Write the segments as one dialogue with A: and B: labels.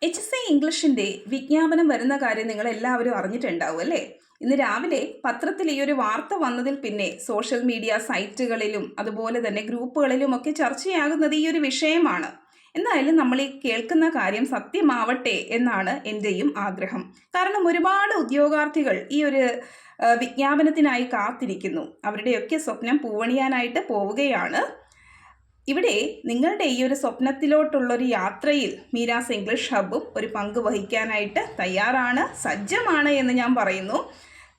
A: HSC ഇംഗ്ലീഷിൻ്റെ വിജ്ഞാപനം വരുന്ന കാര്യം നിങ്ങൾ എല്ലാവരും അറിഞ്ഞിട്ടുണ്ടാവും അല്ലേ? ഇന്ന് രാവിലെ പത്രത്തിൽ ഈ ഒരു വാർത്ത വന്നതിൽ പിന്നെ സോഷ്യൽ മീഡിയ സൈറ്റുകളിലും അതുപോലെ തന്നെ ഗ്രൂപ്പുകളിലും ഒക്കെ ചർച്ചയാകുന്നത് ഈ ഒരു വിഷയമാണ്. എന്തായാലും നമ്മൾ ഈ കേൾക്കുന്ന കാര്യം സത്യമാവട്ടെ എന്നാണ് എൻ്റെയും ആഗ്രഹം. കാരണം ഒരുപാട് ഉദ്യോഗാർത്ഥികൾ ഈ ഒരു വിജ്ഞാപനത്തിനായി കാത്തിരിക്കുന്നു. അവരുടെയൊക്കെ സ്വപ്നം പൂവണിയാനായിട്ട് പോവുകയാണ്. ഇവിടെ നിങ്ങളുടെ ഈ ഒരു സ്വപ്നത്തിലോട്ടുള്ളൊരു യാത്രയിൽ മീരാസ് ഇംഗ്ലീഷ് ഹബ്ബും ഒരു പങ്ക് വഹിക്കാനായിട്ട് തയ്യാറാണ്, സജ്ജമാണ് എന്ന് ഞാൻ പറയുന്നു.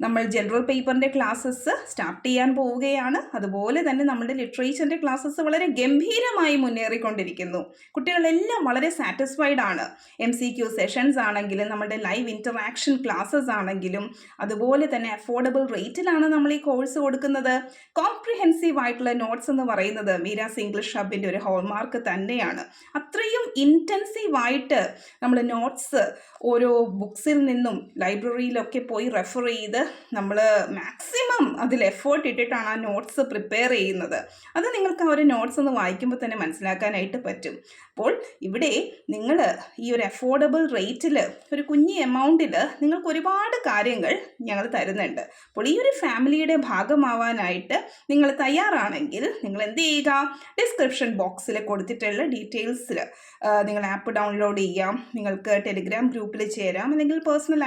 A: നമ്മൾ ജനറൽ പേപ്പറിൻ്റെ ക്ലാസ്സസ് സ്റ്റാർട്ട് ചെയ്യാൻ പോവുകയാണ്. അതുപോലെ തന്നെ നമ്മുടെ ലിറ്ററേച്ചറിൻ്റെ ക്ലാസ്സസ് വളരെ ഗംഭീരമായി മുന്നേറിക്കൊണ്ടിരിക്കുന്നു. കുട്ടികളെല്ലാം വളരെ സാറ്റിസ്ഫൈഡ് ആണ്. MCQ സെഷൻസ് ആണെങ്കിലും നമ്മുടെ ലൈവ് ഇൻറ്ററാക്ഷൻ ക്ലാസ്സസ് ആണെങ്കിലും അതുപോലെ തന്നെ അഫോർഡബിൾ റേറ്റിലാണ് നമ്മൾ ഈ കോഴ്സ് കൊടുക്കുന്നത്. കോംപ്രിഹെൻസീവ് ആയിട്ടുള്ള നോട്ട്സ് എന്ന് പറയുന്നത് മീരാസ് ഇംഗ്ലീഷ് ഹബിൻ്റെ ഒരു ഹോൾമാർക്ക് തന്നെയാണ്. അത്രയും ഇൻറ്റൻസീവായിട്ട് നമ്മൾ നോട്ട്സ് ഓരോ ബുക്സിൽ നിന്നും ലൈബ്രറിയിലൊക്കെ പോയി റെഫർ ചെയ്ത് നമ്മൾ മാക്സിമം അതിൽ എഫേർട്ട് ഇട്ടിട്ടാണ് ആ നോട്ട്സ് പ്രിപ്പയർ ചെയ്യുന്നത്. അത് നിങ്ങൾക്ക് ആ ഒരു നോട്ട്സ് ഒന്ന് വായിക്കുമ്പോൾ തന്നെ മനസ്സിലാക്കാനായിട്ട് പറ്റും. അപ്പോൾ ഇവിടെ നിങ്ങൾ ഈ ഒരു അഫോർഡബിൾ റേറ്റിൽ ഒരു കുഞ്ഞ് എമൗണ്ടിൽ നിങ്ങൾക്ക് ഒരുപാട് കാര്യങ്ങൾ ഞങ്ങൾ തരുന്നുണ്ട്. അപ്പോൾ ഈ ഒരു ഫാമിലിയുടെ ഭാഗമാവാനായിട്ട് നിങ്ങൾ തയ്യാറാണെങ്കിൽ നിങ്ങൾ എന്ത് ചെയ്യുക, ഡിസ്ക്രിപ്ഷൻ ബോക്സിൽ കൊടുത്തിട്ടുള്ള ഡീറ്റെയിൽസിൽ നിങ്ങൾ ആപ്പ് ഡൗൺലോഡ് ചെയ്യാം, നിങ്ങൾക്ക് ടെലിഗ്രാം ഗ്രൂപ്പിൽ ചേരാം, അല്ലെങ്കിൽ പേഴ്സണൽ